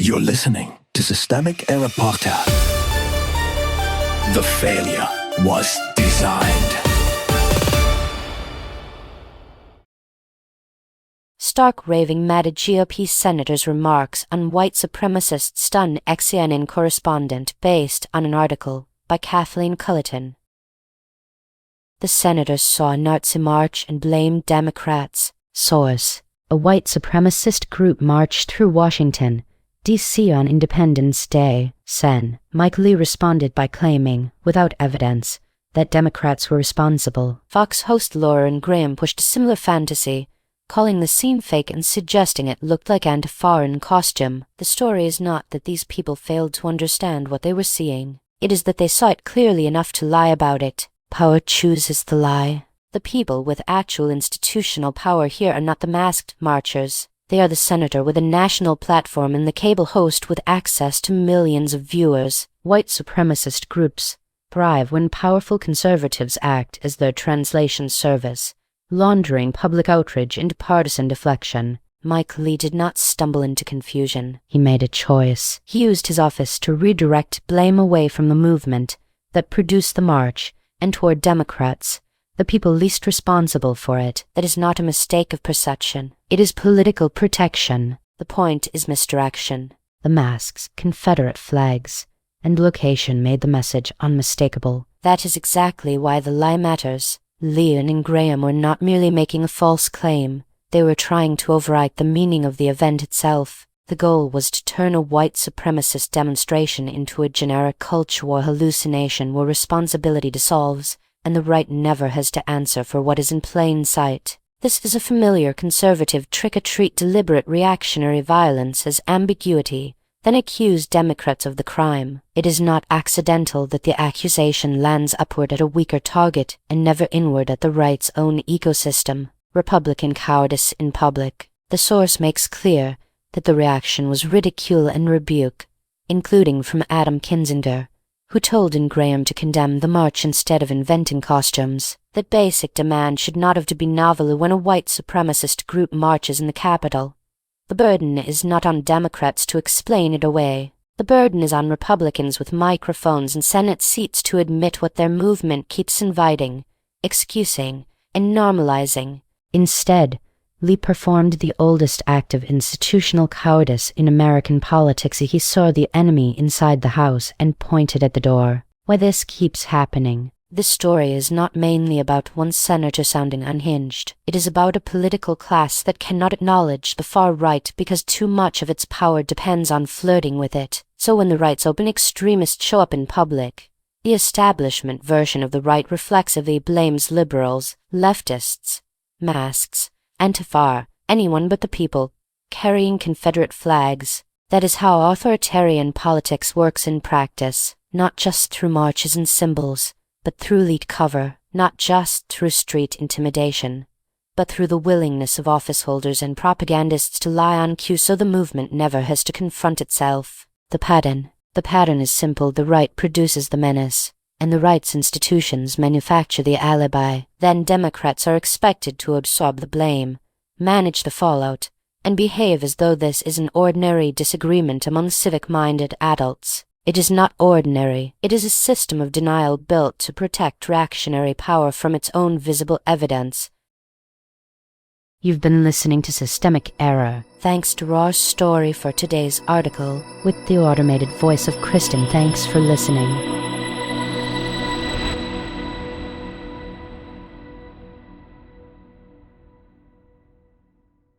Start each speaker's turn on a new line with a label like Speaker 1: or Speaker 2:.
Speaker 1: You're listening to Systemic Error Podcast. The failure was designed.
Speaker 2: Stark raving mad GOP senator's remarks on white supremacists stun ex-CNN correspondent based on an article by Kathleen Culleton. The senators saw a Nazi march and blamed Democrats. Source: a white supremacist group marched through Washington, D.C. on Independence Day. Sen. Mike Lee responded by claiming, without evidence, that Democrats were responsible. Fox host Laura Ingraham pushed a similar fantasy, calling the scene fake and suggesting it looked like Antifa in costume. The story is not that these people failed to understand what they were seeing. It is that they saw it clearly enough to lie about it. Power chooses the lie. The people with actual institutional power here are not the masked marchers. They are the senator with a national platform and the cable host with access to millions of viewers. White supremacist groups thrive when powerful conservatives act as their translation service, laundering public outrage into partisan deflection. Mike Lee did not stumble into confusion. He made a choice. He used his office to redirect blame away from the movement that produced the march and toward Democrats, the people least responsible for it. That is not a mistake of perception. It is political protection. The point is misdirection. The masks, Confederate flags, and location made the message unmistakable. That is exactly why the lie matters. Lee and Ingraham were not merely making a false claim. They were trying to overwrite the meaning of the event itself. The goal was to turn a white supremacist demonstration into a generic culture war hallucination where responsibility dissolves, and the right never has to answer for what is in plain sight. This is a familiar conservative trick-or-treat deliberate reactionary violence as ambiguity, then accuse Democrats of the crime. It is not accidental that the accusation lands upward at a weaker target and never inward at the right's own ecosystem. Republican cowardice in public. The source makes clear that the reaction was ridicule and rebuke, including from Adam Kinzinger, who told Ingraham to condemn the march instead of inventing costumes. That basic demand should not have to be novel when a white supremacist group marches in the Capitol. The burden is not on Democrats to explain it away. The burden is on Republicans with microphones and Senate seats to admit what their movement keeps inviting, excusing, and normalizing. Instead, Lee performed the oldest act of institutional cowardice in American politics. He saw the enemy inside the House and pointed at the door. Why this keeps happening. This story is not mainly about one senator sounding unhinged. It is about a political class that cannot acknowledge the far right because too much of its power depends on flirting with it. So when the right's open extremists show up in public, the establishment version of the right reflexively blames liberals, leftists, masks, Antifa, anyone but the people, carrying Confederate flags. That is how authoritarian politics works in practice, not just through marches and symbols, but through elite cover, not just through street intimidation, but through the willingness of office holders and propagandists to lie on cue so the movement never has to confront itself. The pattern is simple. The right produces the menace, and the right's institutions manufacture the alibi. Then Democrats are expected to absorb the blame, manage the fallout, and behave as though this is an ordinary disagreement among civic-minded adults. It is not ordinary. It is a system of denial built to protect reactionary power from its own visible evidence. You've been listening to Systemic Error. Thanks to Raw Story for today's article, with the automated voice of Kristen. Thanks for listening.